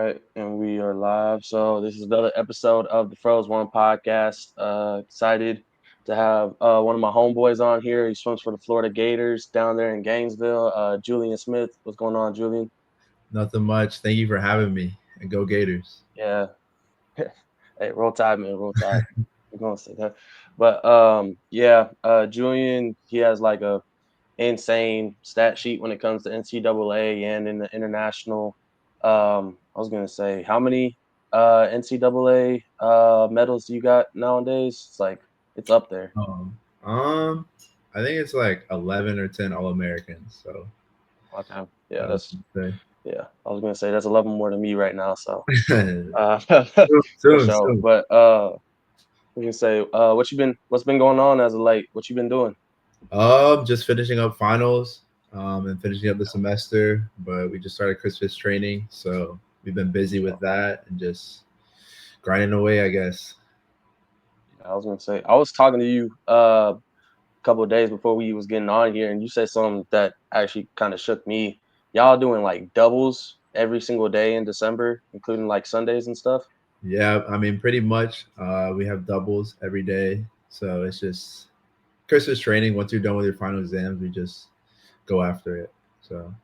right, and we are live. So this is another episode of the Froz-Øne podcast. Excited to have one of my homeboys on here. He swims for the Florida Gators down there in Gainesville. Julian Smith. What's going on, Julian? Nothing much. Thank you for having me. And go Gators. Yeah. Hey, roll tide, man. Roll tide. I'm gonna say that. But yeah, Julian, he has like a insane stat sheet when it comes to NCAA and in the international. I was gonna say, how many NCAA medals do you got nowadays? It's like it's up there. Um, um, I think it's like 11 or 10 All Americans. So Okay. Yeah, I was that's gonna yeah. I was gonna say that's 11 more than me right now. So say for soon, sure. soon. But we can say what's been going on as of late? What you been doing? Just finishing up finals, and finishing up the semester. But we just started Christmas training, so we've been busy with that and just grinding away, I guess. I was gonna say I was talking to you couple of days before we was getting on here, and you said something that actually kind of shook me. Y'all doing like doubles every single day in December, including like Sundays and stuff. Yeah, I mean, pretty much. We have doubles every day, so it's just Christmas training. Once you're done with your final exams, we just go after it. So.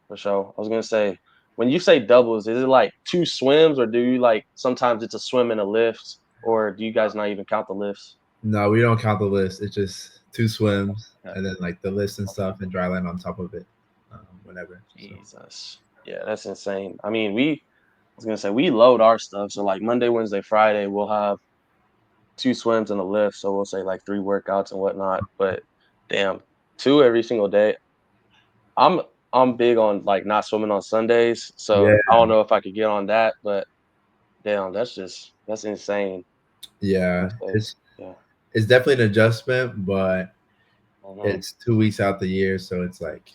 For sure. I was gonna say, when you say doubles, is it like two swims, or do you like sometimes it's a swim and a lift, or do you guys not even count the lifts? No, we don't count the list. It's just two swims Okay. and then like the list and Okay. stuff and dry land on top of it, whenever. So Jesus. Yeah, that's insane. I mean, I was gonna say we load our stuff. So like Monday, Wednesday, Friday, we'll have two swims and a lift. So we'll say like three workouts and whatnot. But damn, two every single day. I'm I'm big on like not swimming on Sundays. yeah, So I don't know if I could get on that, but damn, that's insane. yeah, Let's say. Yeah. it's definitely an adjustment, but Hmm. it's 2 weeks out the year, so it's like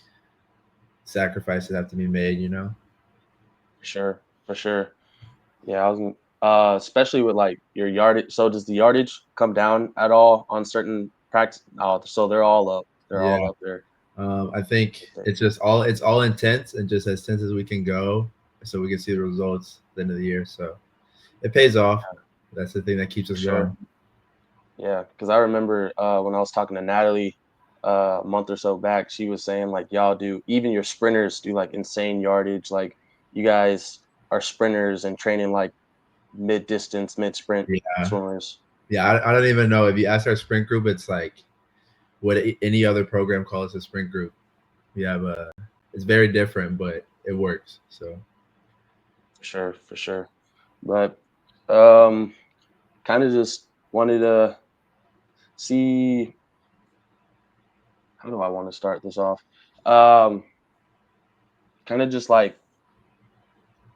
sacrifices have to be made. For sure. For sure. Yeah, especially with like your yardage. So does the yardage come down at all on certain practice? Oh, so they're all up. They're Yeah, all up there. I think Okay. it's all intense and just as tense as we can go, so we can see the results at the end of the year. So it pays off. That's the thing that keeps For us going. sure. Yeah, because I remember when I was talking to Natalie a month or so back, she was saying like y'all do even your sprinters do like insane yardage. Like you guys are sprinters and training like mid distance, mid sprint Yeah, swimmers. yeah. I don't even know if you ask our sprint group, it's like what any other program calls a sprint group. We have a it's very different, but it works. So For sure, for sure. But um, kind of just wanted to see how do I want to start this off. Um, kind of just like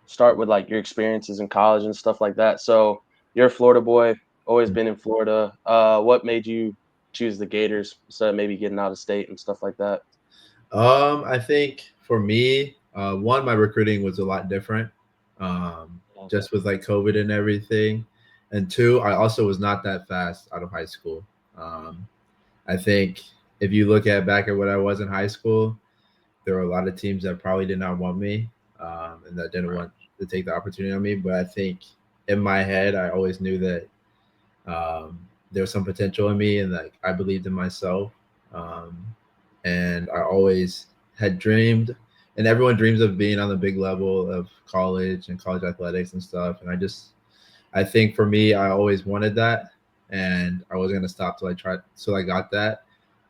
start with like your experiences in college and stuff like that. So you're a Florida boy, always been in Florida. What made you choose the Gators instead of maybe getting out of state and stuff like that? I think for me, one, my recruiting was a lot different, Okay. just with like COVID and everything, and two, I also was not that fast out of high school. Um, I think if you look at back at what I was in high school, there were a lot of teams that probably did not want me, and that didn't Right. want to take the opportunity on me. But I think in my head, I always knew that there was some potential in me, and like I believed in myself. Um, and I always had dreamed, and everyone dreams of being on the big level of college and college athletics and stuff. And I think for me, I always wanted that, and I wasn't gonna stop till I got that.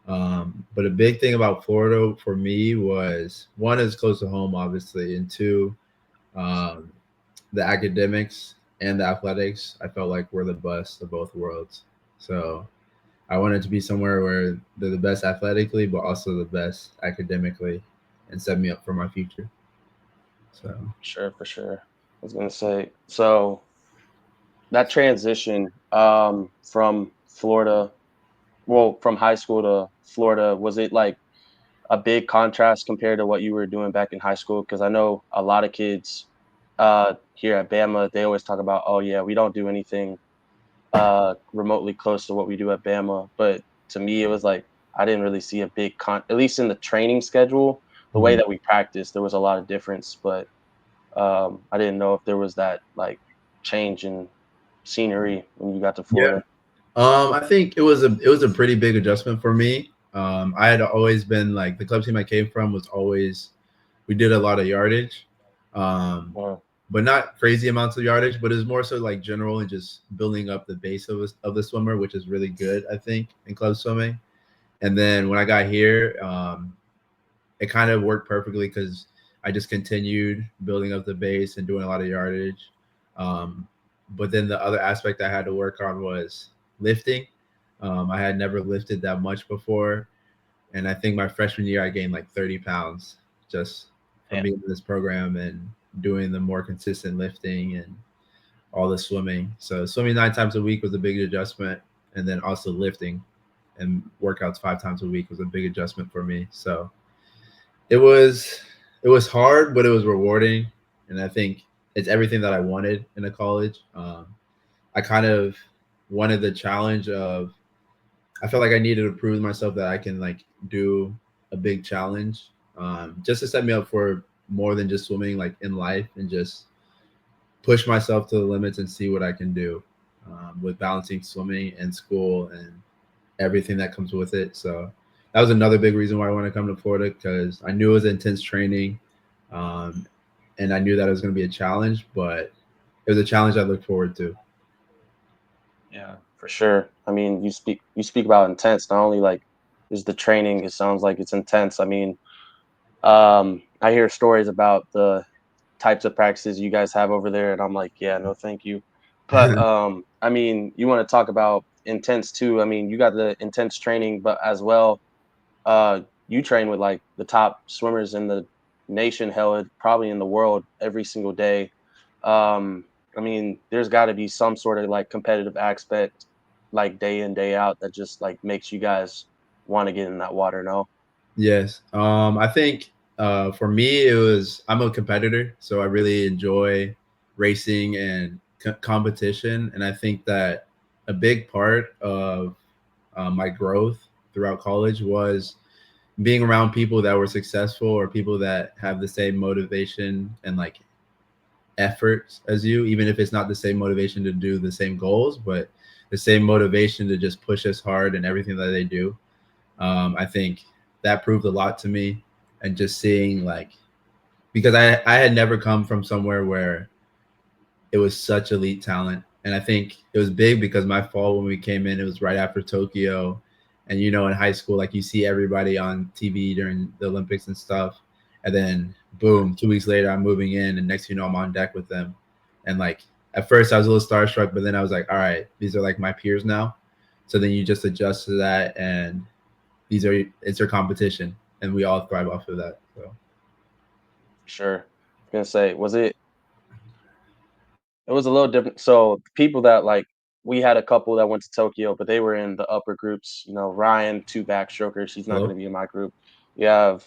But a big thing about Florida for me was one is close to home, obviously, and two, um, the academics and the athletics. I felt like were the best of both worlds. So I wanted to be somewhere where they're the best athletically, but also the best academically, and set me up for my future. So Sure, for sure. I was gonna say so that transition from Florida, well, from high school to Florida, was it like a big contrast compared to what you were doing back in high school? Because I know a lot of kids here at Bama, they always talk about, oh yeah, we don't do anything remotely close to what we do at Bama. But to me, it was like I didn't really see a at least in the training schedule, the way mhm. that we practiced, there was a lot of difference. But I didn't know if there was that like change in scenery when you got to Yeah. Florida. I think it was a pretty big adjustment for me. I had always been like the club team I came from was always we did a lot of yardage, um, Uh, but not crazy amounts of yardage. But it was more so like general and just building up the base of the swimmer, which is really good, I think, in club swimming. And then when I got here, it kind of worked perfectly because I just continued building up the base and doing a lot of yardage. Um, but then the other aspect I had to work on was lifting. I had never lifted that much before, and I think my freshman year I gained like 30 pounds just from yeah, being in this program and doing the more consistent lifting and all the swimming. So swimming 9 times a week was a big adjustment, and then also lifting and workouts 5 times a week was a big adjustment for me. So it was hard, but it was rewarding, and I think it's everything that I wanted in a college. I kind of wanted the challenge of I felt like I needed to prove to myself that I can like do a big challenge, just to set me up for more than just swimming, like in life, and just push myself to the limits and see what I can do with balancing swimming and school and everything that comes with it. So that was another big reason why I want to come to Florida because I knew it was intense training, um, and I knew that it was going to be a challenge, but it was a challenge I looked forward to. yeah, for sure. I mean, you speak about intense. Not only like is the training, it sounds like it's intense. I mean, I hear stories about the types of practices you guys have over there, and I'm like, yeah, no, thank you. But I mean, you want to talk about intense too. I mean, you got the intense training, but as well, you train with like the top swimmers in the nation, hell, probably in the world every single day. Um, I mean, there's got to be some sort of like competitive aspect, like day in day out, that just like makes you guys want to get in that water. No, Yes. I think for me, I'm a competitor, so I really enjoy racing and competition. And I think that a big part of my growth throughout college was being around people that were successful or people that have the same motivation and like effort as you, even if it's not the same motivation to do the same goals, but the same motivation to just push us hard in everything that they do. I think that proved a lot to me, and just seeing like because I had never come from somewhere where it was such elite talent, and I think it was big because my fall when we came in, it was right after Tokyo, and in high school, like you see everybody on TV during the Olympics and stuff, and then boom, 2 weeks later, I'm moving in, and next thing you know, I'm on deck with them, and like at first I was a little starstruck, but then I was like, all right, these are like my peers now, so then you just adjust to that, and it's our competition, and we all thrive off of that. So for sure. I was gonna say, it was a little different. So people that like we had a couple that went to Tokyo, but they were in the upper groups. You know, Ryan, two backstrokers. He's not going to hello. be in my group. We have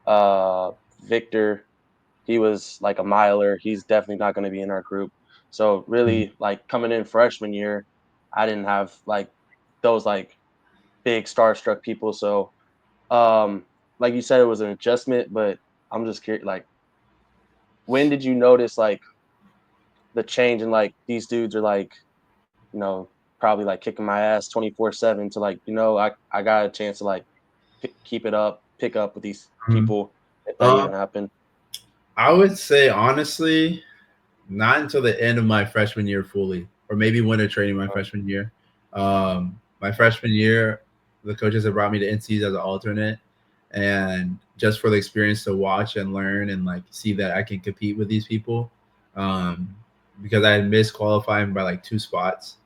uh Victor. He was like a miler. He's definitely not going to be in our group. So Mhm. really, like coming in freshman year, I didn't have like those like big starstruck people. So like you said, it was an adjustment. But I'm just curious, like when did you notice like the change in like these dudes are like you know, probably like kicking my ass 24/7 to like, I got a chance to like keep it up, pick up with these Mhm. people if that Um, even happened. I would say honestly, not until the end of my freshman year fully, or maybe winter training my Uh, freshman year. My freshman year, the coaches have brought me to NCs as an alternate, and just for the experience to watch and learn and like see that I can compete with these people, um, because I had missed qualifying by like 2 spots,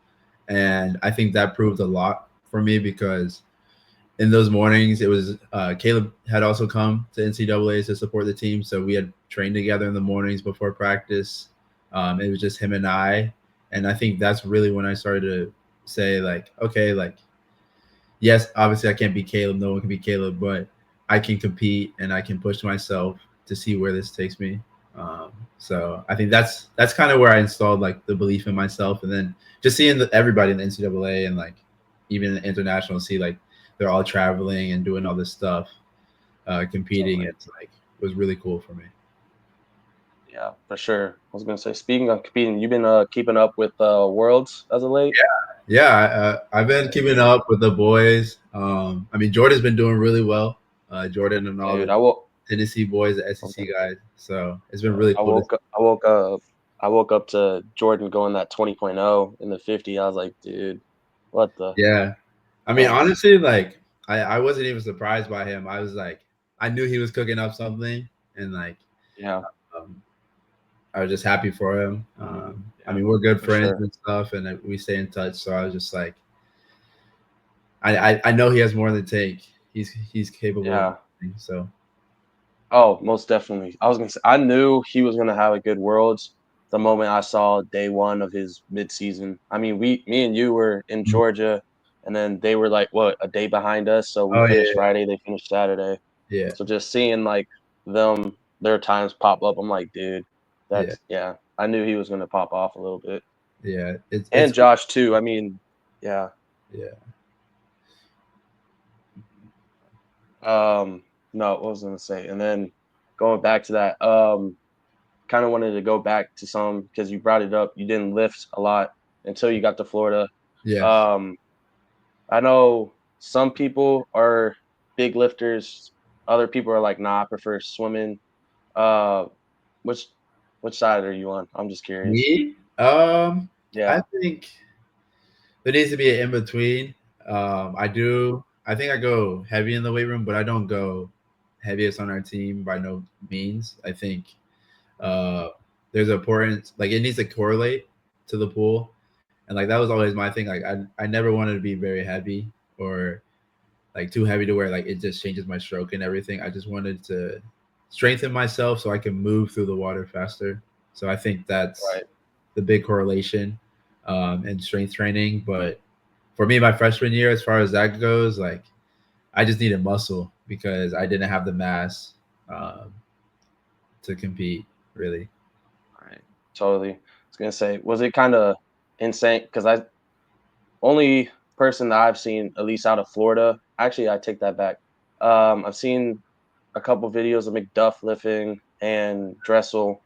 and I think that proved a lot for me because in those mornings, it was Caleb had also come to NCAA's to support the team, so we had trained together in the mornings before practice. It was just him and I think that's really when I started to say like, okay, like yes, obviously I can't be Caleb, no one can be Caleb, but I can compete and I can push myself to see where this takes me. So I think that's kind of where I installed like the belief in myself, and then just seeing everybody in the NCAA and like even the international see like they're all traveling and doing all this stuff, competing. totally. It's like it was really cool for me. Yeah, for sure. I was gonna say, speaking of competing, you've been keeping up with Worlds as of late. Yeah, I've been keeping up with the boys. I mean, Jordan's been doing really well. Jordan and all Dude, the I woke. Tennessee boys, the I was SEC gonna guys. So it's been Yeah, really cool to see. I woke up. I woke up to Jordan going that 20.0 in the 50. I was like, dude, what the Yeah. I mean, that's honestly, like I wasn't even surprised by him. I was like, I knew he was cooking up something, and like yeah, um, I was just happy for him. I yeah, mean, we're good for friends sure. and stuff, and we stay in touch. So I was just like, I know he has more than take. He's capable of Yeah. anything. So Oh, most definitely. I was gonna say I knew he was gonna have a good Worlds the moment I saw day one of his midseason. I mean, me and you were in Mhm. Georgia, and then they were like what a day behind us. So we Oh finished yeah, Friday, they finished Saturday. yeah, So just seeing like their times pop up, I'm like, dude, yeah, that's yeah. I knew he was gonna pop off a little bit, yeah. It's and Josh too. I mean, yeah. yeah. No, what was I gonna say? And then going back to that, kind of wanted to go back to some because you brought it up. You didn't lift a lot until you got to Florida. Yes. Um, I know some people are big lifters. Other people are like, nah, I prefer swimming. Uh, which which side are you on? I'm just curious. Me? Yeah, I think there needs to be an in between. I do. I think I go heavy in the weight room, but I don't go heaviest on our team by no means. I think uh, there's importance. Like it needs to correlate to the pool, and like that was always my thing. Like I never wanted to be very heavy or like too heavy to where like it just changes my stroke and everything. I just wanted to strengthen myself so I can move through the water faster. So I think that's right. the big correlation in strength training. But for me, my freshman year, as far as that goes, like I just needed muscle because I didn't have the mass um, to compete really. Right. Totally. I was gonna say, was it kind of insane? Because I only person that I've seen, at least out of Florida. Actually, I take that back. I've seen a couple videos of McDuff lifting and Dressel.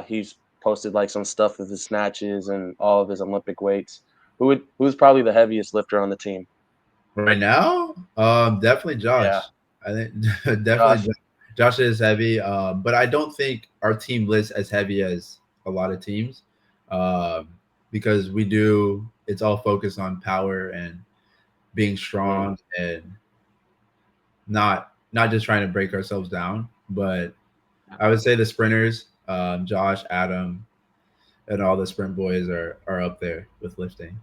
He's posted like some stuff of his snatches and all of his Olympic weights. Who's probably the heaviest lifter on the team? Right now, definitely Yeah, Josh. I think definitely Josh. Josh is heavy, but I don't think our team lifts as heavy as a lot of teams, um, because we do. It's all focused on power and being Mm, strong and not just trying to break ourselves down. But yeah, I would say the sprinters, Josh, Adam, and all the sprint boys are up there with lifting.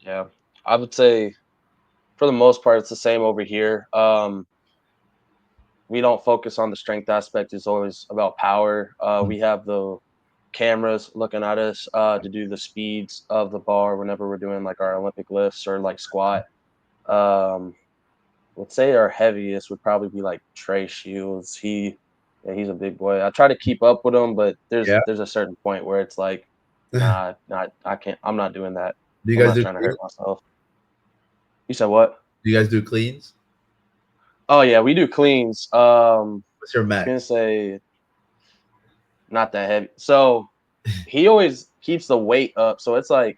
yeah. I would say for the most part, it's the same over here. We don't focus on the strength aspect. It's always about power. Mm. We have the cameras looking at us to do the speeds of the bar whenever we're doing like our Olympic lifts or like squat. Um, let's say our heaviest would probably be like Trey Shields. Yeah, he's a big boy. I try to keep up with him, but Yeah. there's a certain point where it's like, Do nah, not I can't. I'm not doing that. you I'm guys not do trying to hurt cleans? myself. You said what? Do you guys do cleans? Oh yeah, we do cleans. What's your I was gonna max? say not that heavy. So he always keeps the weight up. So it's like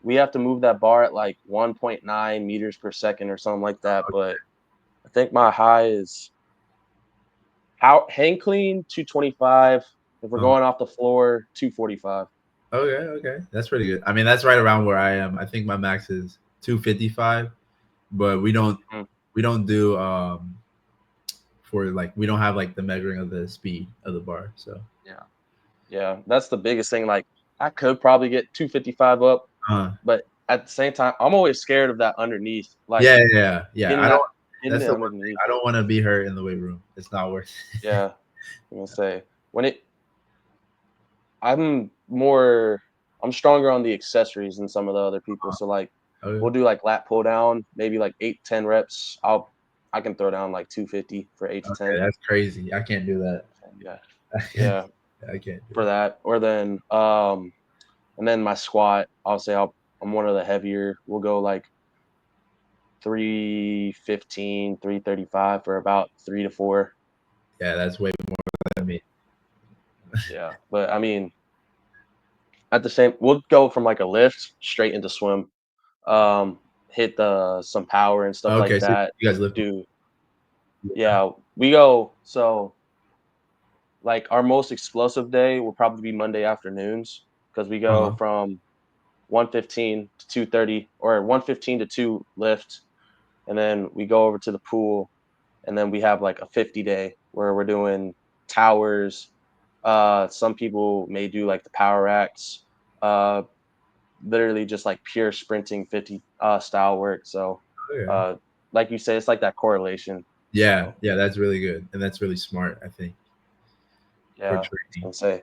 we have to move that bar at like 1.9 meters per second or something like that. But I think my high is out hang clean 225. If we're Uh, going off the floor, 245. okay, that's pretty good. I mean, that's right around where I am. I think my max is 255, but Mm, we don't do for like we don't have like the measuring of the speed of the bar. So yeah. Yeah. That's the biggest thing. Like I could probably get 255 up, uh, but at the same time, I'm always scared of that underneath. Like yeah. getting I don't. that getting That's it the one thing. underneath. I don't want to be hurt in the weight room. It's not worth it. Yeah. I'm gonna say when it I'm more I'm stronger on the accessories than some of the other people. So like Okay. we'll do like lat pull down, maybe like 8 to 10 reps. I can throw down like 250 for 8 to 10. Okay, that's crazy. I can't do that. Yeah. Yeah. I can't do For it. that. Or then and then my squat, I'm one of the heavier. We'll go like 315, 335 for about 3 to 4. Yeah, that's way more than me. Yeah, but I mean, at the same, we'll go from like a lift straight into swim. Hit the some power and stuff like Okay, so that. you guys live. Do Yeah, we go. So like our most explosive day will probably be Monday afternoons because we go Uh-huh. from 1:15 to 2:30 or 1:15 to 2 lift, and then we go over to the pool, and then we have like a 50 day where we're doing towers. Some people may do like the power racks. Uh, Literally just like pure sprinting 50 style work. So, Okay. uh, like you say, it's like that correlation. Yeah, So yeah, that's really good, and that's really smart, I think, for yeah, I was training. gonna say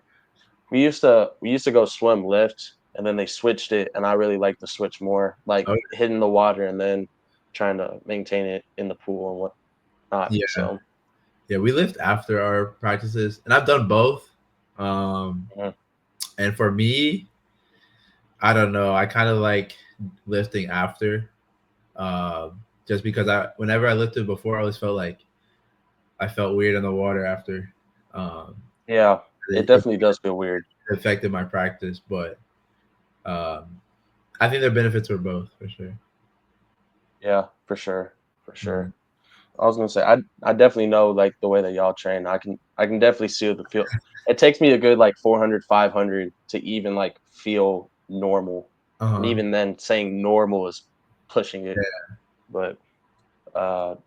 we used to go swim lift, and then they switched it, and I really like the switch more, like Oh, hitting the water and then trying to maintain it in the pool and whatnot. yeah, So yeah, we lift after our practices, and I've done both. mhm. And for me, I don't know, I kind of like lifting after, just because whenever I lifted before, I always felt like I felt weird in the water after. Um, Yeah, it it definitely does feel weird. affected my practice, but um, I think there are benefits for both for sure. Yeah, for sure, for Mhm. sure. I was gonna say I definitely know like the way that y'all train. I can definitely see the feel. It takes me a good like 400, 500 to even like feel normal, and Uh-huh. even then, saying normal is pushing it. Yeah, But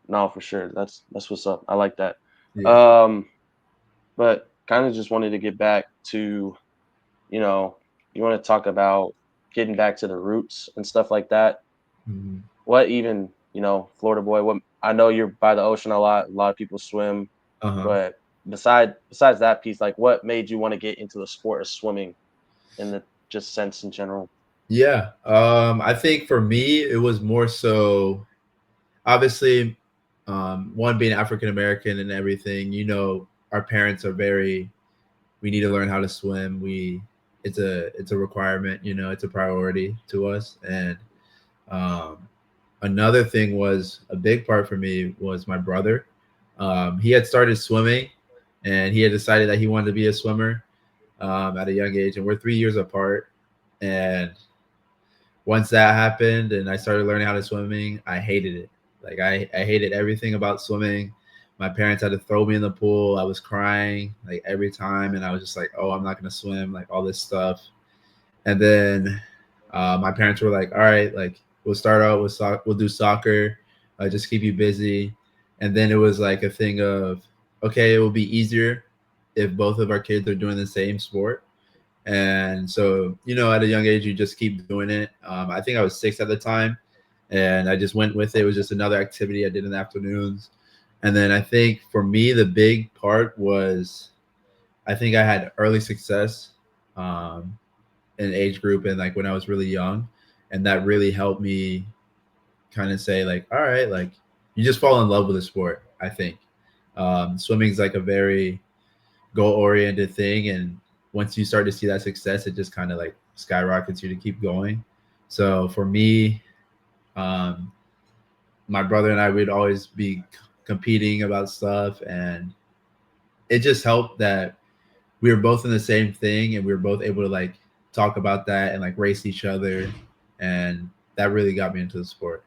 no, for sure, that's what's up. I like that. yeah. Um, but kind of just wanted to get back to you know you want to talk about getting back to the roots and stuff like that. Mhm. What even, Florida boy, what I know you're by the ocean a lot of people swim, Uh-huh. but besides that piece, like what made you want to get into the sport of swimming in the just sense in general? Yeah. I think for me, it was more so obviously, one being African American and everything, our parents are very, we need to learn how to swim. It's a requirement, it's a priority to us. And um, another thing was a big part for me was my brother. He had started swimming and he had decided that he wanted to be a swimmer at a young age. And we're 3 years apart. And once that happened and I started learning how to swimming, I hated it. Like I hated everything about swimming. My parents had to throw me in the pool. I was crying like every time, and I was just like, "Oh, I'm not gonna swim." Like all this stuff. And then my parents were like, "All right, like we'll start out with we'll do soccer, just keep you busy." And then it was like a thing of, okay, it will be easier if both of our kids are doing the same sport. And so, at a young age, you just keep doing it. I think I was 6 at the time, and I just went with it. It was just another activity I did in the afternoons. And then I think for me, the big part was I think I had early success um, in age group and like when I was really young. And that really helped me kind of say, like, all right, like you just fall in love with the sport, I think. Swimming is like a very goal oriented thing, and once you start to see that success, it just kind of like skyrockets you to keep going. So for me, um, my brother and I would always be competing about stuff, and it just helped that we were both in the same thing and we were both able to like talk about that and like race each other, and that really got me into the sport.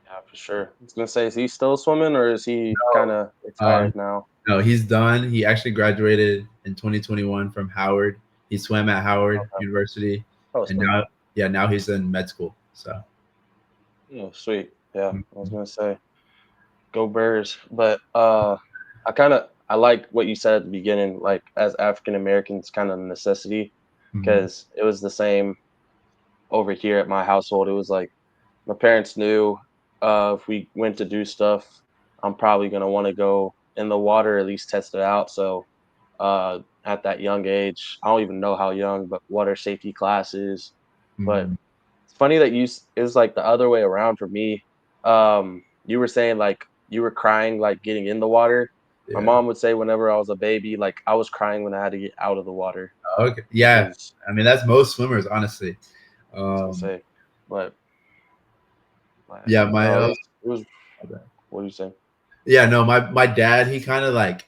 Yeah, for sure. I was gonna say, is he still swimming or is he kind No, of um, retired now? no, he's done. He actually graduated in 2021 from Howard. He swam at Howard Okay. University, Oh, and sweet. now he's in med school. So Oh, sweet. Yeah, I was gonna say, go Bears. But I like what you said at the beginning, like as African Americans, kind of necessity, mhm. because it was the same over here at my household. It was like my parents knew if we went to do stuff, I'm probably gonna want to go in the water, at least test it out. So at that young age, I don't even know how young, but water safety classes. But Mhm. it's funny that it was like the other way around for me. You were saying like you were crying like getting in the water. My Yeah. mom would say whenever I was a baby, like I was crying when I had to get out of the water, Okay. which Yeah. is I mean, that's most swimmers, honestly. I was gonna Um, say, but, but yeah. My no, it was. What do you say? yeah. No, my dad, he kind of like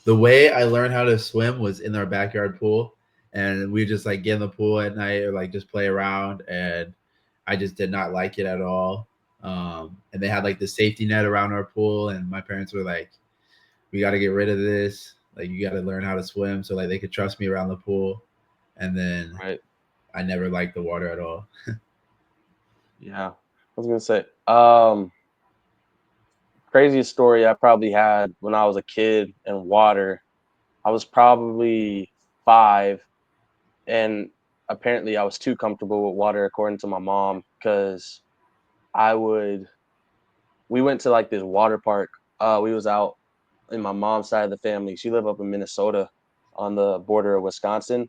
The way I learned how to swim was in our backyard pool, and we just like get in the pool at night or like just play around, and I just did not like it at all. And they had like the safety net around our pool, and my parents were like, "We got to get rid of this. Like, you got to learn how to swim so like they could trust me around the pool." And then Right. I never liked the water at all. Yeah. I was gonna say, craziest story I probably had when I was a kid in water. I was probably 5, and apparently I was too comfortable with water according to my mom, because I would we went to like this water park. We was out in my mom's side of the family. She lived up in Minnesota on the border of Wisconsin,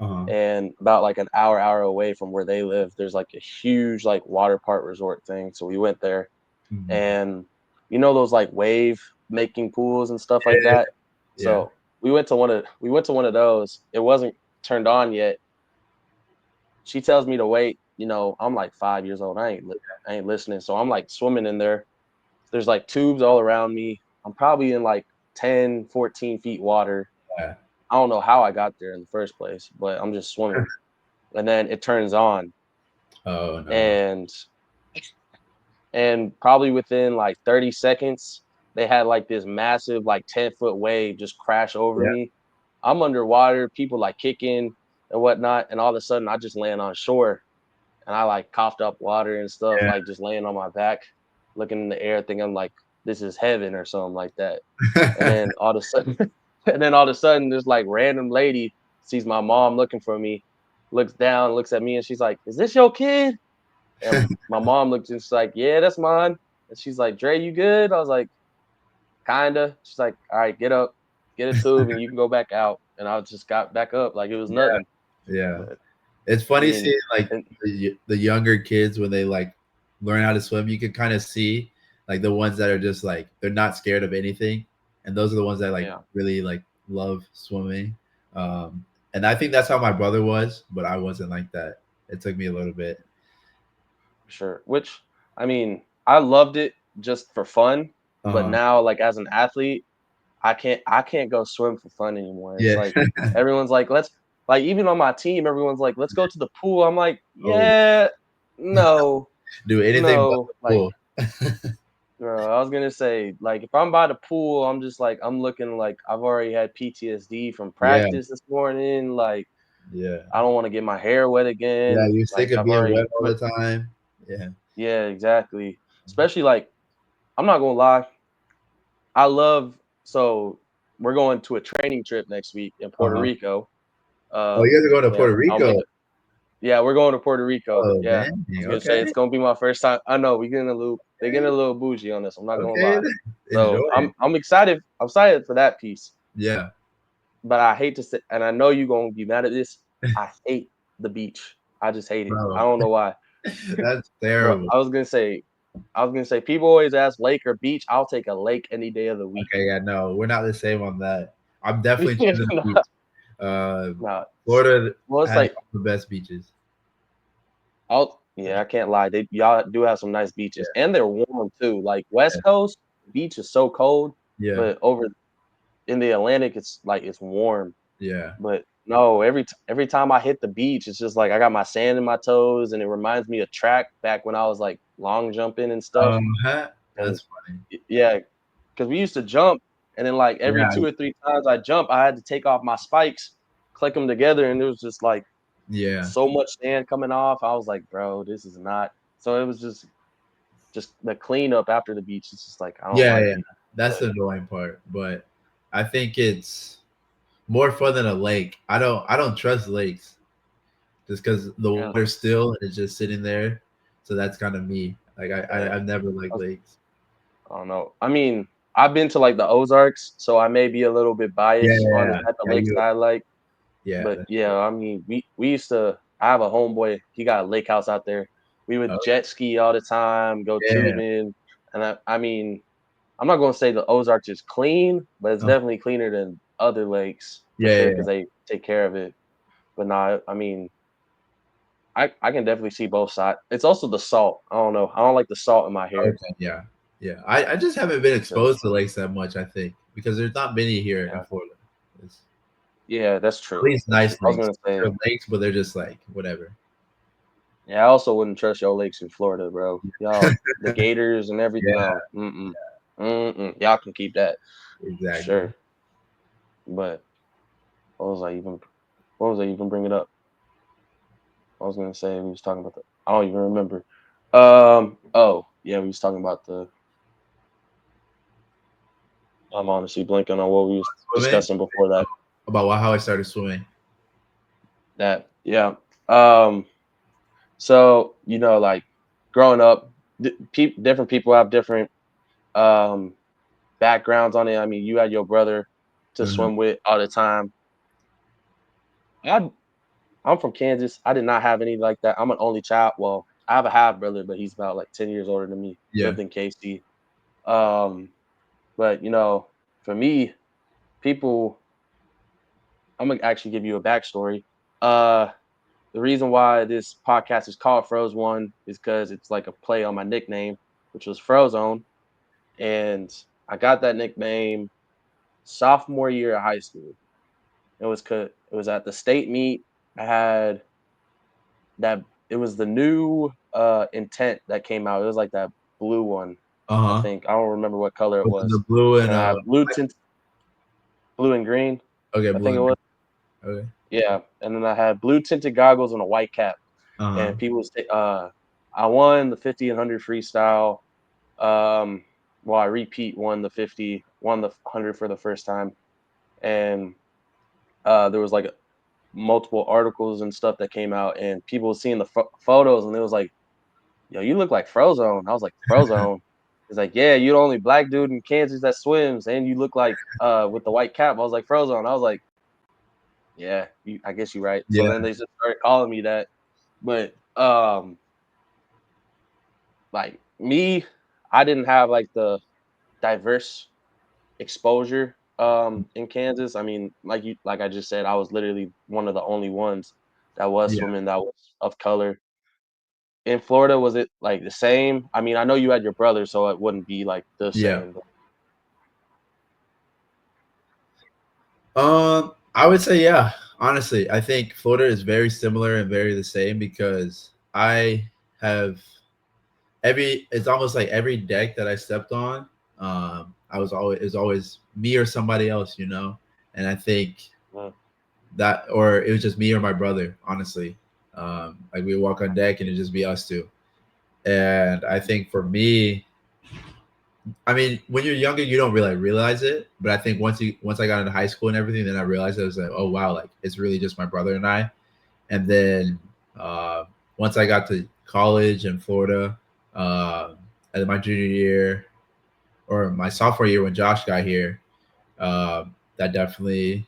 Uh-huh. and about like an hour away from where they live, there's like a huge like water park resort thing. So we went there, Mhm. and you know those like wave making pools and stuff like Yeah, that. yeah, So we went to one of those. It wasn't turned on yet. She tells me to wait. I'm like 5 years old. I ain't listening. So I'm like swimming in there. There's like tubes all around me. I'm probably in like 10, 14 feet water. yeah. I don't know how I got there in the first place, but I'm just swimming. And then it turns on, Oh no. and probably within like 30 seconds, they had like this massive like 10-foot wave just crash over Yeah, me. I'm underwater, people like kicking and whatnot, and all of a sudden I just land on shore, and I like coughed up water and stuff, like just laying on my back, looking in the air, thinking like this is heaven or something like that. And yeah. then all of a sudden, and then all of a sudden, this like random lady sees my mom looking for me, looks down, looks at me, and she's like, "Is this your kid?" And my mom looked and she's like, "Yeah, that's mine." And she's like, "Dre, you good?" I was like, "Kinda." She's like, "All right, get up, get a tube, and you can go back out." And I just got back up like it was nothing. Yeah. But It's I funny mean, seeing like and the younger kids when they like learn how to swim. You can kind of see like the ones that are just like they're not scared of anything, and those are the ones that like yeah, really like love swimming. And I think that's how my brother was, but I wasn't like that. It took me a little bit. sure. Which I mean, I loved it just for fun, but Uh, now like as an athlete, I can't go swim for fun anymore. It's yeah. like everyone's like, let's like even on my team, everyone's like, let's go to the pool. I'm like, Oh, yeah, no, do anything but no. the Like, pool. bro, I was gonna say, like, if I'm by the pool, I'm just like, I'm looking like I've already had PTSD from Yeah, practice this morning. Like, yeah, I don't want to get my hair wet yeah. again. You're sick Like, of I've being wet already all went, the time. Yeah. yeah, exactly. Especially like, I'm not gonna lie, I love so we're going to a training trip next week in Puerto Uh-huh. Rico. Oh, you guys are going to Yeah, Puerto I'll Rico. make it. Yeah, we're going to Puerto Rico. Oh, Yeah, dang. I was gonna say Okay. it's gonna be my first time. I know we getting a little, they're getting a little bougie on this. I'm not gonna Okay. lie. Enjoy So it. I'm excited. I'm excited for that piece. Yeah. But I hate to say, and I know you're gonna be mad at this. I hate the beach. I just hate it. I Bro, don't know why. that's But terrible. I was gonna say, people always ask lake or beach. I'll take a lake any day of the week. Okay, yeah, no, we're not the same on that. I'm definitely choosing the beach. No, Uh, no. Florida Well, it's has like the best beaches. yeah, I can't lie. They y'all do have some nice beaches, and they're warm too. Like West Yeah, Coast beach is so cold, yeah, but over in the Atlantic, it's like it's warm. yeah. But no, every time I hit the beach, it's just like I got my sand in my toes, and it reminds me of track back when I was like long jumping and stuff. Huh? Because That's funny. yeah, because we used to jump, and then like every Yeah, 2 or 3 times I jump, I had to take off my spikes, click them together, and it was just like yeah, so much sand coming off. I was like, bro, this is not. So it was just the cleanup after the beach. It's just like I don't yeah, like yeah. it. That's But the annoying part, but I think it's more fun than a lake. I don't trust lakes just because the yeah, water's still and it's just sitting there. So that's kind of me. Like yeah. I've never liked I, was- lakes. I don't know. I mean, I've been to like the Ozarks, so I may be a little bit Yeah, biased on the yeah, type of yeah. lakes that You, I like. yeah. But yeah, I mean, we used to. I have a homeboy. He got a lake house out there. We would Oh, jet ski all the time, go yeah, tubing, and I mean, I'm not gonna say the Ozarks is clean, but it's uh, definitely cleaner than other lakes for yeah, sure yeah, because they take care of it. But nah, I mean, I can definitely see both sides. It's also the salt. I don't know. I don't like the salt in my hair. okay, yeah, yeah. I just haven't been exposed Cause to lakes that much. I think because there's not many here in Yeah. Florida. It's Yeah, that's at true. least That's true. nice I was lakes. gonna say, They're lakes, but they're just like whatever. yeah, I also wouldn't trust your lakes in Florida, bro. Y'all, the Gators and everything. Yeah, No, mm-mm. Y'all can keep that for exactly. sure. But what was I even? What was I even bringing up? I was gonna say we was talking about the. I don't even remember. Oh yeah, we was talking about the. I'm honestly blanking on what we was Swimming discussing before that. about how I started swimming. That yeah. Um. So like growing up, different people have different um backgrounds on it. I mean, you had your brother to Mhm. swim with all the time. I I'm from Kansas. I did not have any like that. I'm an only child. Well, I have a half brother, but he's about like 10 years older than me. Yeah. Lived in KC. Um, but for me, people, I'm gonna actually give you a backstory. Uh, the reason why this podcast is called Froz-Øne is because it's like a play on my nickname, which was Froz-Øne, and I got that nickname sophomore year of high school. It was at the state meet. I had that. It was the new intent that came out. It was like that blue one, I Uh-huh. think. I don't remember what color it Was it was. the blue and And I had blue and green. okay, I blue think it and was. green. Okay. Yeah, and then I had blue tinted goggles and a white cap. Uh-huh. And I won the 50 and 100 freestyle. Um, well, I repeat won the 50, won the 100 for the first time, and there was like multiple articles and stuff that came out, and people were seeing the photos, and it was like, "Yo, you look like Frozone." I was like, "Frozone." He's like, "Yeah, you're the only black dude in Kansas that swims, and you look like with the white cap." I was like, "Frozone." I was like, "Yeah, I guess you're right." So Yeah. then they just started calling me that. But like me, I didn't have like the diverse exposure in Kansas. I mean, like I just said, I was literally one of the only ones that was Yeah. swimming that was of color. In Florida, was it like the same? I mean, I know you had your brother, so it wouldn't be like the Yeah. same. But I would say yeah. Honestly, I think Florida is very similar and very the same because I have it's almost like every deck that I stepped on, I was always it was always me or somebody else, you know. And I think uh, that or it was just me or my brother, honestly. Like we walk on deck and it'd just be us two. And I think for me, I mean, when you're younger, you don't really realize it. But I think once I got into high school and everything, then I realized it was like, oh wow, like it's really just my brother and I. And then uh, once I got to college in Florida, uh, at my junior year or my sophomore year when Josh got here, that definitely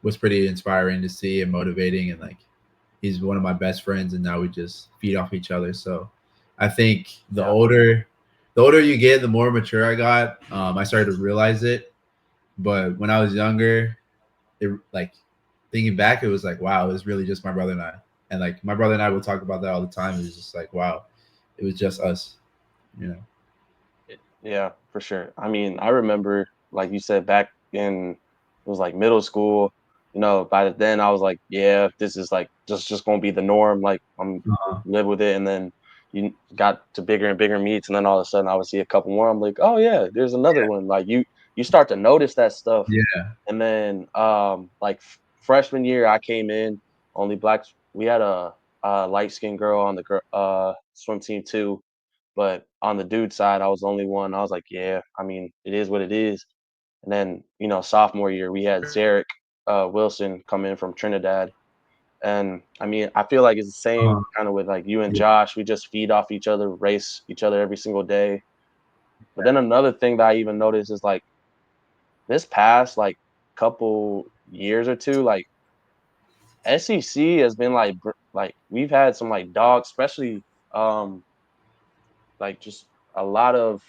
was pretty inspiring to see and motivating. And like he's one of my best friends, and now we just feed off each other. So I think yeah, the older you get, the more mature I got. I started to realize it, but when I was younger, it like thinking back, it was like, wow, it was really just my brother and I. And like my brother and I would talk about that all the time. It was just like, wow, it was just us, you know. yeah, for sure. I mean, I remember, like you said, back in it was like middle school. By then I was like, yeah, this is like just gonna be the norm. Like I'm Uh-huh. live with it, and then you got to bigger and bigger meets, and then all of a sudden I would see a couple more. I'm like, oh yeah, there's another one. Like you start to notice that stuff. Yeah. And then, like freshman year, I came in only blacks. We had a light skinned girl on the swim team too, but on the dude side, I was the only one. I was like, yeah, I mean, it is what it is. And then, sophomore year, we had Zarek Wilson come in from Trinidad. And I mean, I feel like it's the same Uh-huh. kind of with like you and Yeah. Josh. We just feed off each other, race each other every single day. But then another thing that I even noticed is like this past like couple years or two, like SEC has been like like we've had some like dogs, especially like just a lot of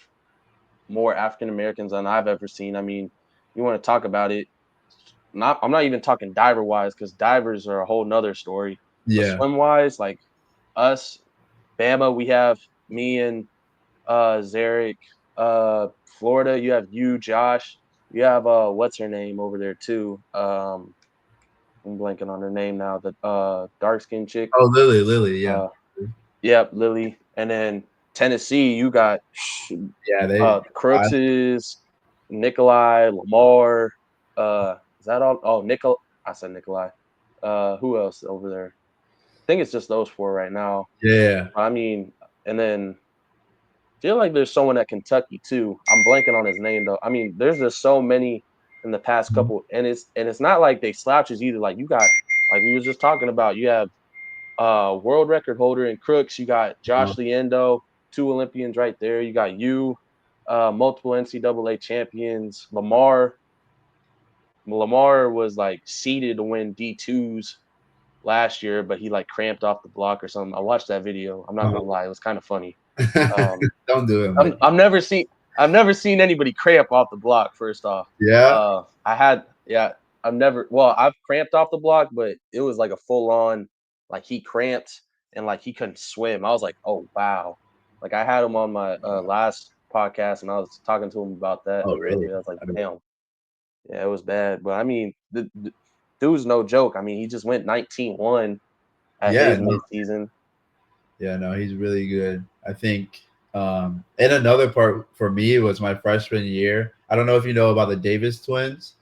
more African Americans than I've ever seen. I mean, you want to talk about it? Not I'm not even talking diver wise because divers are a whole nother story. But Yeah. swim wise, like us, Bama, we have me and Zarek. Florida, you have you, Josh. what's her name over there too. I'm blanking on her name now. The dark skinned chick. Oh, Lily, yeah. Uh, yep, Lily. And then Tennessee, you got Yeah, they Crookses, Nikolai, Lamar. Is that all? Oh, I said Nikolai. Who else over there? I think it's just those four right now. yeah. I mean, and then feel like there's someone at Kentucky too. I'm blanking on his name though. I mean, there's just so many in the past Mhm. couple, and it's not like they slouches either. Like you got, like we was just talking about, you have world record holder in Crooks. You got Uh, Josh Liendo, two Olympians right there. You got you, multiple NCAA champions. Lamar was like seeded to win D2s last year, but he like cramped off the block or something. I watched that video. I'm not gonna lie, it was kind of funny. Um, Don't do it, I'm, Mike. I've never seen I've never seen anybody cramp off the block. First off, Yeah. I had yeah. I've cramped off the block, but it was like a full on, like he cramped and like he couldn't swim. I was like, oh wow. Like I had him on my last podcast and I was talking to him about that Oh, a little really? bit. I was like, I don't- damn, yeah, it was bad. But I mean, the dude's no joke. I mean, he just went 19-1 at Yeah, his no, midseason. yeah, no, he's really good. I think, and another part for me was my freshman year. I don't know if you know about the Davis twins,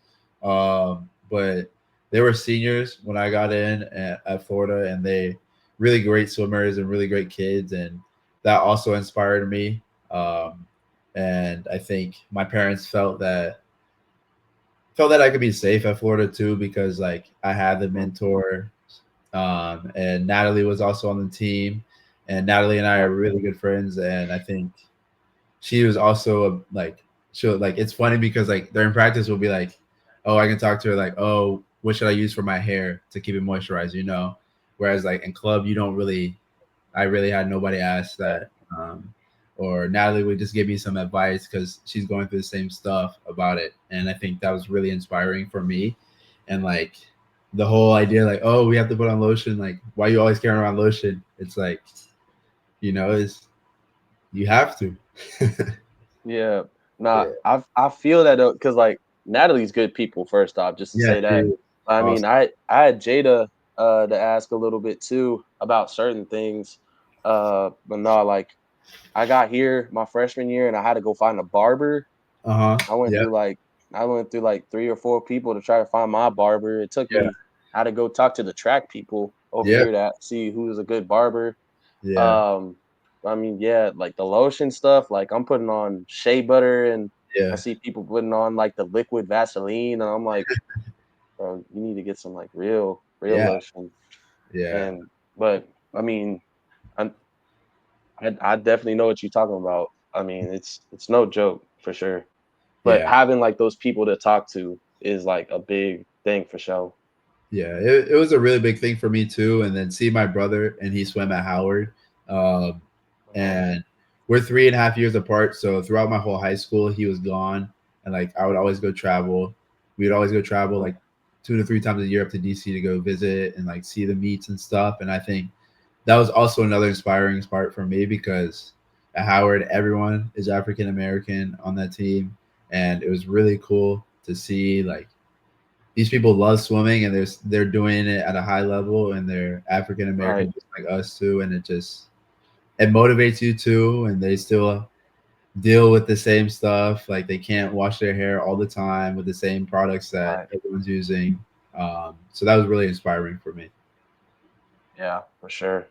but they were seniors when I got in at Florida, and they really great swimmers and really great kids, and that also inspired me. And I think my parents felt that I could be safe at Florida too because like I had the Mhm. mentor, and Natalie was also on the team, and Natalie and I Yep. are really good friends, and I think she was also like she'll like it's funny because like during practice we'll be like, oh, I can talk to her like, oh, what should I use for my hair to keep it moisturized, whereas like in club you don't really I really had nobody ask that. Or Natalie would just give me some advice because she's going through the same stuff about it. And I think that was really inspiring for me. And like the whole idea, like, oh, we have to put on lotion. Like, why you always carrying around lotion? It's like, is you have to. Yeah. Nah, Yeah. I feel that though, because like Natalie's good people, first off, just to Yeah, say she that. is I mean, awesome. I had Jada to ask a little bit too about certain things. But no, like I got here my freshman year and I had to go find a barber. Uh-huh. I went Yeah. through like I went through like three or four people to try to find my barber. It took Yeah. me I had to go talk to the track people over Yeah. here to see who was a good barber. Yeah. Um, I mean, yeah, like the lotion stuff, like I'm putting on shea butter and I Yeah. see people putting on like the liquid Vaseline and I'm like, bro, you need to get some like real Yeah. lotion. Yeah. And but I mean, I I definitely know what you're talking about. I mean, it's no joke for sure. But Yeah. having like those people to talk to is like a big thing for sure. Yeah, it was a really big thing for me too. And then see my brother, and he swam at Howard, um, Uh-huh. and we're 3.5 years apart. So throughout my whole high school, he was gone, and like I would always go travel. We'd always go travel Uh-huh. like 2 to 3 times a year up to DC to go visit and like see the meets and stuff. And I think that was also another inspiring part for me because at Howard, everyone is African American on that team, and it was really cool to see like these people love swimming and they're doing it at a high level and they're African Right. American just like us too, and it motivates you too, and they still deal with the same stuff, like they can't wash their hair all the time with the same products that Right. everyone's using. So that was really inspiring for me. Yeah, for sure.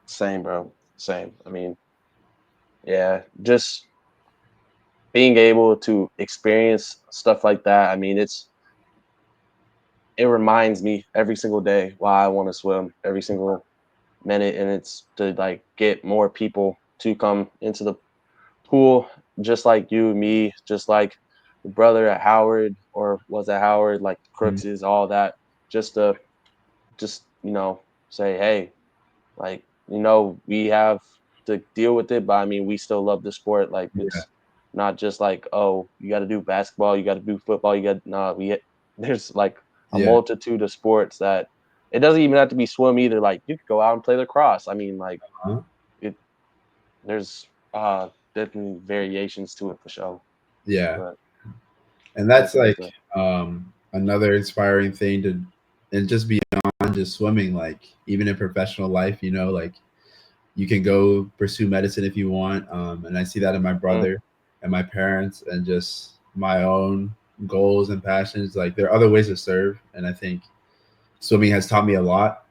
Same, bro. Same. I mean, yeah, just being able to experience stuff like that. I mean, it reminds me every single day why I want to swim every single minute, and it's to like get more people to come into the pool, just like you, me, just like the brother at Howard or was at Howard, like Mhm. Crooks is all that, just to just say, hey, like we have to deal with it, but I mean we still love the sport. Like Yeah, it's not just like, oh, you got to do basketball, you got to do football, you got no we there's like a yeah, multitude of sports that it doesn't even have to be swim either. Like you could go out and play lacrosse. I mean, like uh-huh. it there's definitely variations to it for sure. Yeah, But And that's Definitely like so. another inspiring thing to, and just beyond just swimming, like even in professional life, you know, like you can go pursue medicine if you want. And I see that in my Mm, brother and my parents and just my own goals and passions. Like there are other ways to serve. And I think swimming has taught me a lot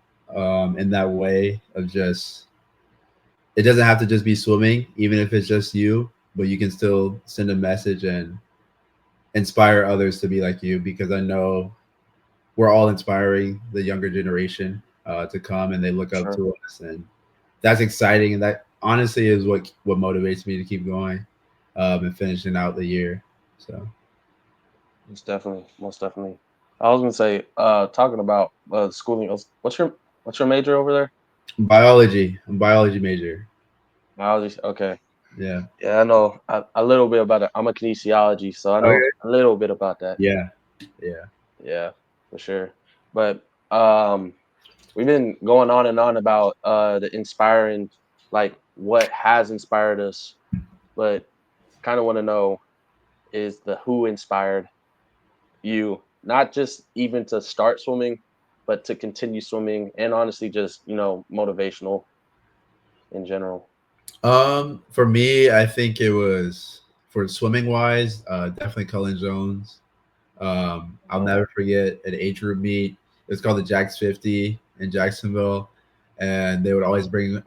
in that way of just, it doesn't have to just be swimming, even if it's just you, but you can still send a message and inspire others to be like you, because I know we're all inspiring the younger generation to come, and they look up sure. to us, and that's exciting. And that honestly is what motivates me to keep going and finishing out the year. So Most definitely. Most definitely. I was gonna say, talking about schooling. What's your major over there? biology, I'm a biology major. Biology. Okay. Yeah. Yeah, I know a little bit about it. I'm a kinesiology, so I know Okay. a little bit about that. Yeah. Yeah. Yeah, for sure. But we've been going on and on about the inspiring, like what has inspired us, but kind of want to know is the who inspired you, not just even to start swimming, but to continue swimming, and honestly, just motivational in general. For me, I think it was for swimming wise, definitely Cullen Jones. I'll Oh, never forget an age group meet. It was called the Jacks 50 in Jacksonville, and they would always bring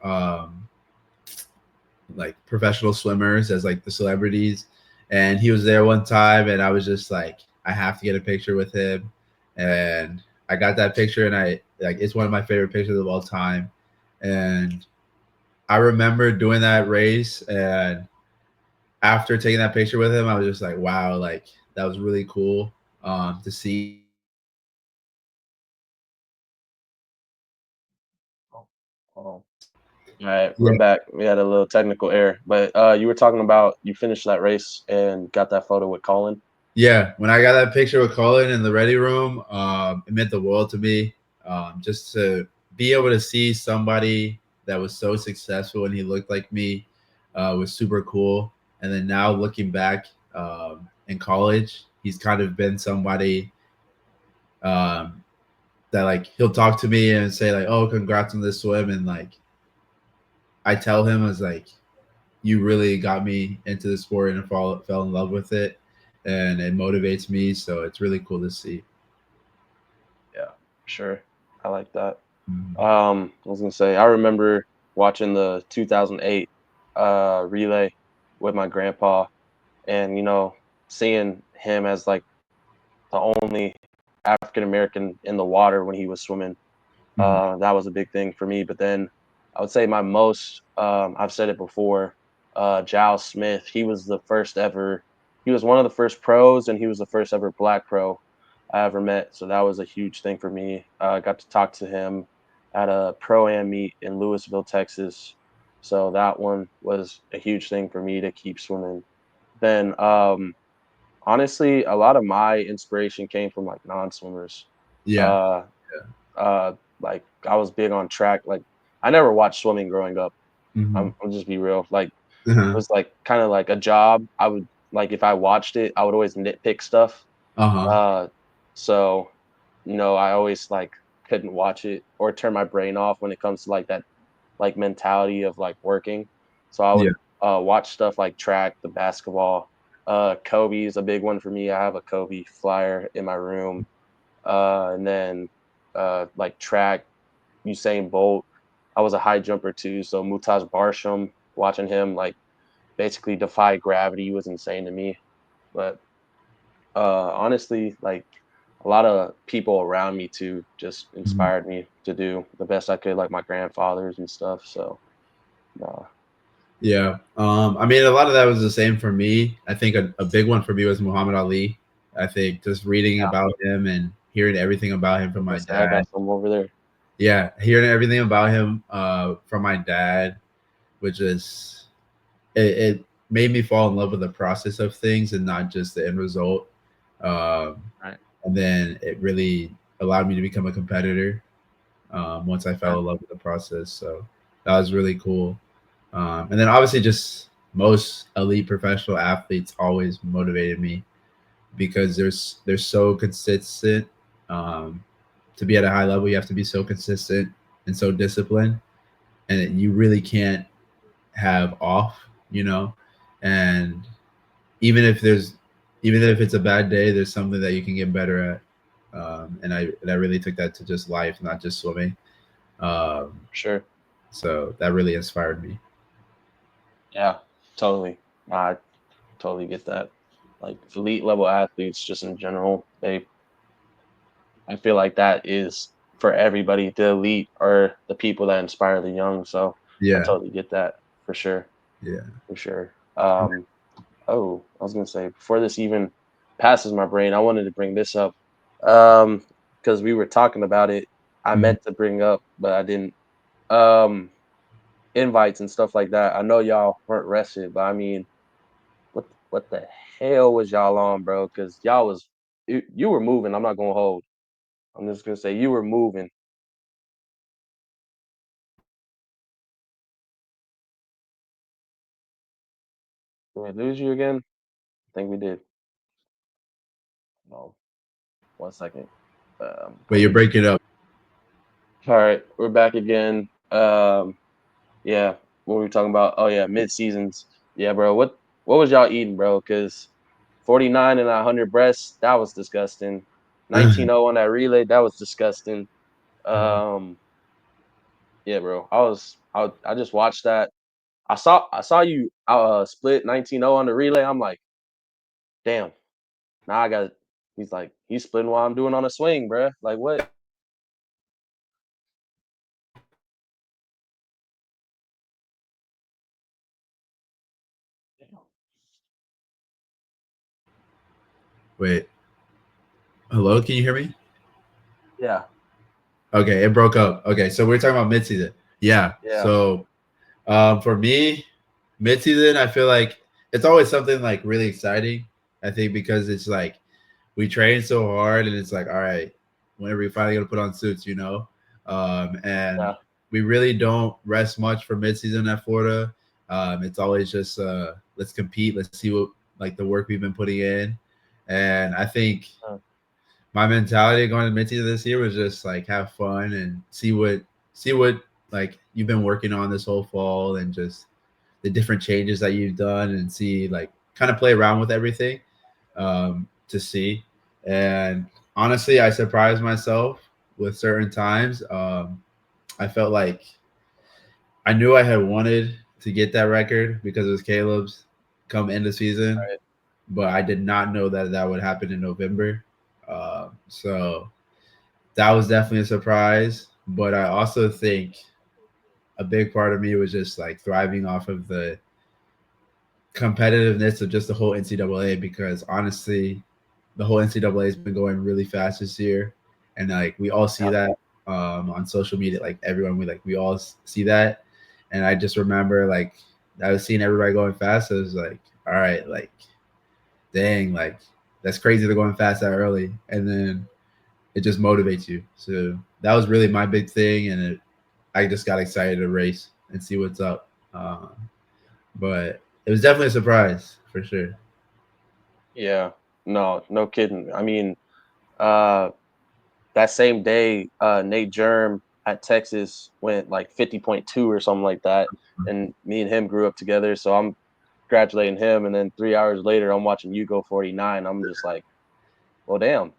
like professional swimmers as like the celebrities. And he was there one time, and I was just like, I have to get a picture with him. And I got that picture, and I like it's one of my favorite pictures of all time. And I remember doing that race, and after taking that picture with him, I was just like, wow, like that was really cool to see. oh. All right, we're Yeah, back. We had a little technical error, but you were talking about you finished that race and got that photo with Colin. yeah. When I got that picture with Colin in the ready room, it meant the world to me. Just to be able to see somebody that was so successful and he looked like me was super cool. And then now looking back in college, he's kind of been somebody um, that like he'll talk to me and say like, "Oh, congrats on this swim," and like I tell him as like, "You really got me into the sport and fell in love with it, and it motivates me." So it's really cool to see. Yeah, sure. I like that. Mhm. I was gonna say I remember watching the 2008 relay with my grandpa, and seeing him as like the only African American in the water when he was swimming. Mhm. That was a big thing for me. But then I would say my most, I've said it before, Julian Smith. He was the first ever. He was one of the first pros, and he was the first ever black pro I ever met. So that was a huge thing for me. I got to talk to him at a pro am meet in Louisville, Texas. So that one was a huge thing for me to keep swimming. Then, honestly, a lot of my inspiration came from like non-swimmers. Yeah. Uh, like I was big on track. Like I never watched swimming growing up. Mhm. I'll just be real. Like it Uh-huh. was like kind of like a job. I would like if I watched it, I would always nitpick stuff. Uh-huh. Uh, so I always like couldn't watch it or turn my brain off when it comes to like that like mentality of like working. So I Yeah. would watch stuff like track, the basketball. Kobe is a big one for me. I have a Kobe flyer in my room. And then like track, Usain Bolt. I was a high jumper too, so Mutaz Barsham, watching him like basically defy gravity was insane to me. But honestly, like a lot of people around me too just Mhm. inspired me to do the best I could, like my grandfathers and stuff. So uh, Yeah. I mean, a lot of that was the same for me. I think a big one for me was Muhammad Ali. I think just reading yeah, about him and hearing everything about him from I my say I dad. got some over there. Yeah, hearing everything about him from my dad, which is it made me fall in love with the process of things and not just the end result. Um, Right. and then it really allowed me to become a competitor once I fell Right. in love with the process. So that was really cool. And then obviously just most elite professional athletes always motivated me. because they're so consistent. Um, to be at a high level, you have to be so consistent and so disciplined, and you really can't have off, you know. And even if there's even if it's a bad day, there's something that you can get better at. And I really took that to just life, not just swimming. Um, Sure. so that really inspired me. Yeah, totally. I totally get that. Like elite level athletes, just in general, I feel like that is for everybody. The elite are the people that inspire the young. So I Yeah, totally get that for sure, yeah. for sure. Oh, I was gonna say before this even passes my brain, I wanted to bring this up. Because we were talking about it. I Mhm. meant to bring up, but I didn't. Um, Invites and stuff like that. I know y'all weren't rested, but I mean, what the hell was y'all on, bro? Because y'all was you were moving. I'm not gonna hold. I'm just gonna say you were moving. Did we lose you again? I think we did. No, 1 second. But you're breaking up. All right, we're back again. Yeah, what were we talking about? Oh yeah, mid seasons. Yeah, bro. What was y'all eating, bro? Because 49 and 100 breasts, that was disgusting. 19-0 on that relay, that was disgusting. Um, yeah, bro. I just watched that. I saw you split 19-0 on the relay. I'm like, damn. Now I got. He's splitting while I'm doing on a swing, bro. Like what? Damn. Wait, hello, can you hear me? Yeah, Okay, it broke up. Okay, so we're talking about midseason. Yeah. yeah, So for me, midseason, I feel like it's always something like really exciting. I think because it's like we train so hard, and it's like, all right, when are we finally gonna put on suits, you know? And yeah, we really don't rest much for midseason at Florida. It's always just let's compete, let's see what like the work we've been putting in, and I think uh, my mentality going to midseason this year was just like have fun and see what like you've been working on this whole fall, and just the different changes that you've done, and see like kind of play around with everything to see. And honestly, I surprised myself with certain times. I felt like I knew I had wanted to get that record because it was Caleb's come end of season, right. but I did not know that that would happen in November. So that was definitely a surprise. But I also think a big part of me was just like thriving off of the competitiveness of just the whole NCAA, because honestly, the whole NCAA has been going really fast this year, and like we all see Yeah, that on social media. Like everyone, we all see that, and I just remember like I was seeing everybody going fast. So it was like, all right, like dang, like that's crazy they're going fast that early, and then it just motivates you. So that was really my big thing, and I just got excited to race and see what's up. But it was definitely a surprise for sure. yeah. No, no kidding. I mean, uh, that same day, Nate Germ at Texas went like 50.2 or something like that, and me and him grew up together. So I'm congratulating him, and then 3 hours later, I'm watching you go 49. I'm just like, well, damn.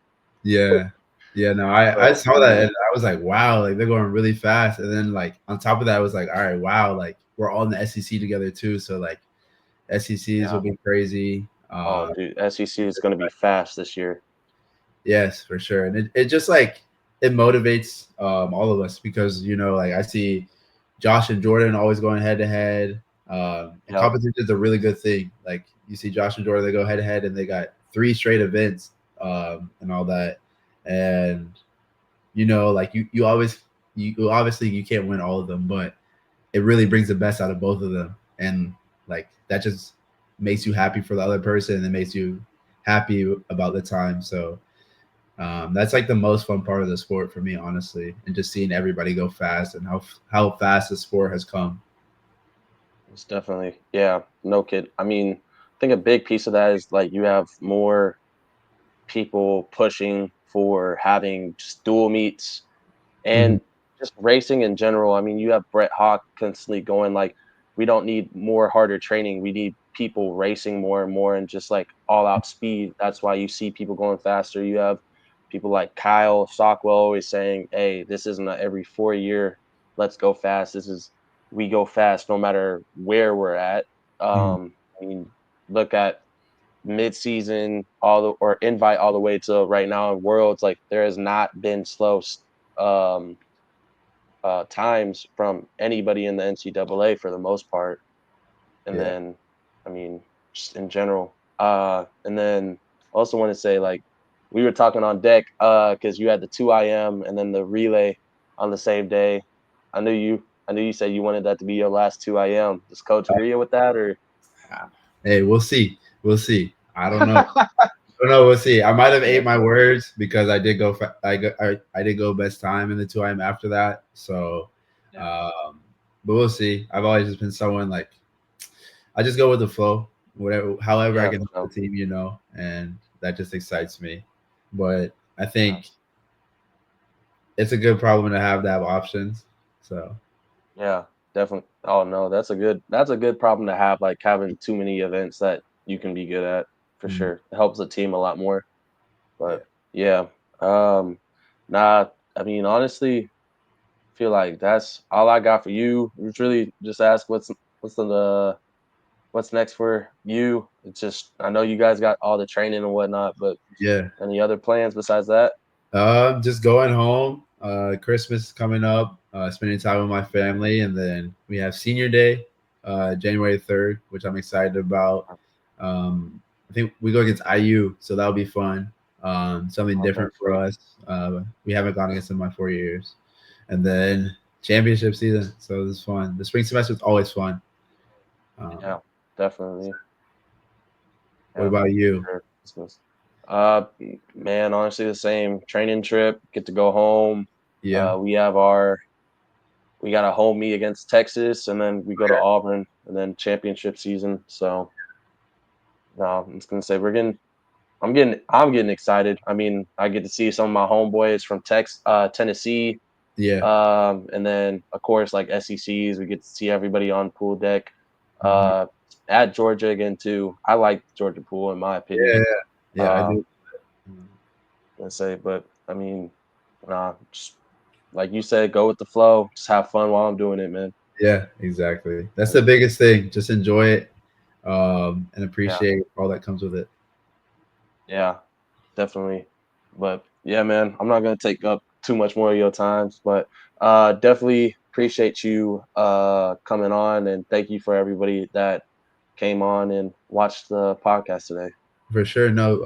Yeah. Yeah, no, I So saw that and I was like, wow, like they're going really fast. And then like on top of that, I was like, all right, wow, like we're all in the SEC together too. So like SECs will yeah. be crazy. Oh, dude, SEC is going to be fast this year. Yes, for sure. And it just like it motivates all of us, because like I see Josh and Jordan always going head to head. And Yep. competition is a really good thing. Like you see Josh and Jordan, they go head to head and they got 3 straight events and all that. And like you always you obviously you can't win all of them, but it really brings the best out of both of them. And like that just makes you happy for the other person, and it makes you happy about the time. So that's like the most fun part of the sport for me, honestly, and just seeing everybody go fast and how fast the sport has come. It's definitely, yeah, no kid. I mean, I think a big piece of that is like you have more. people pushing for having just dual meets Mhm. and just racing in general. I mean, you have Brett Hawk constantly going like, we don't need more harder training. We need people racing more and more and just like all out speed. That's why you see people going faster. You have people like Kyle Stockwell always saying, "Hey, this isn't a every 4 year. Let's go fast. This is we go fast no matter where we're at." Mhm. I mean, look at mid-season or invite all the way to right now in Worlds. Like there has not been um, times from anybody in the NCAA for the most part. And Yeah. then, I mean, just in general. And then I also want to say, like, we were talking on deck because you had the 2 IM and then the relay on the same day. I knew you said you wanted that to be your last 2 IM. Does coach agree with that or? Hey, we'll see. We'll see. I don't know. I don't know. We'll see. I might have ate my words because I did go. I did go best time in the 2 a.m. after that. So, Yeah. um, but we'll see. I've always just been someone like I just go with the flow, whatever, however I Yeah, can for help sure. the team, and that just excites me. But I Yeah. think it's a good problem to have options. So Yeah, definitely. Oh no, that's a good problem to have, like having too many events that you can be good at for mm, sure. It helps the team a lot more. yeah, But yeah, um, nah. I mean, honestly, feel like that's all I got for you. It's really just ask what's the what's next for you. It's just I know you guys got all the training and whatnot, but yeah. any other plans besides that? Just going home. Christmas is coming up. Spending time with my family, and then we have Senior Day, January 3rd, which I'm excited about. I think we go against IU, so that'll be fun. Something Okay, different for sweet. us. We haven't gone against them in my 4 years, and then championship season. So this is fun. The spring semester is always fun. Um, Yeah, definitely. what Yeah, about you? sure. Man, honestly, the same training trip. Get to go home. Yeah. We have we got a home meet against Texas, and then we go to Auburn, and then championship season. So, no, I'm just gonna say I'm getting excited. I mean, I get to see some of my homeboys from Tennessee, Yeah. and then of course like SECs. We get to see everybody on pool deck. Mhm. Uh, at Georgia again too. I like Georgia pool in my Yeah. opinion. Yeah. I Um, do. Mhm. let's say, but I mean, nah, just like you said, go with the flow. Just have fun while I'm doing it, man. Yeah, exactly. That's the biggest thing. Just enjoy it, and Yeah, appreciate all that comes with it. yeah, definitely. But yeah, man, I'm not gonna take up too much more of your times, but definitely appreciate you coming on, and thank you for everybody that came on and watched the podcast today. For sure. No,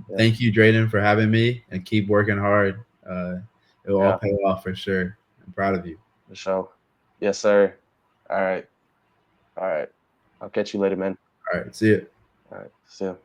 Yeah, thank you, Drayden, for having me, and keep working hard. It will all yeah, pay off for sure. I'm proud of you. for sure. Yes, sir. All right, all right. I'll catch you later, man. All right. See you. All right, see ya.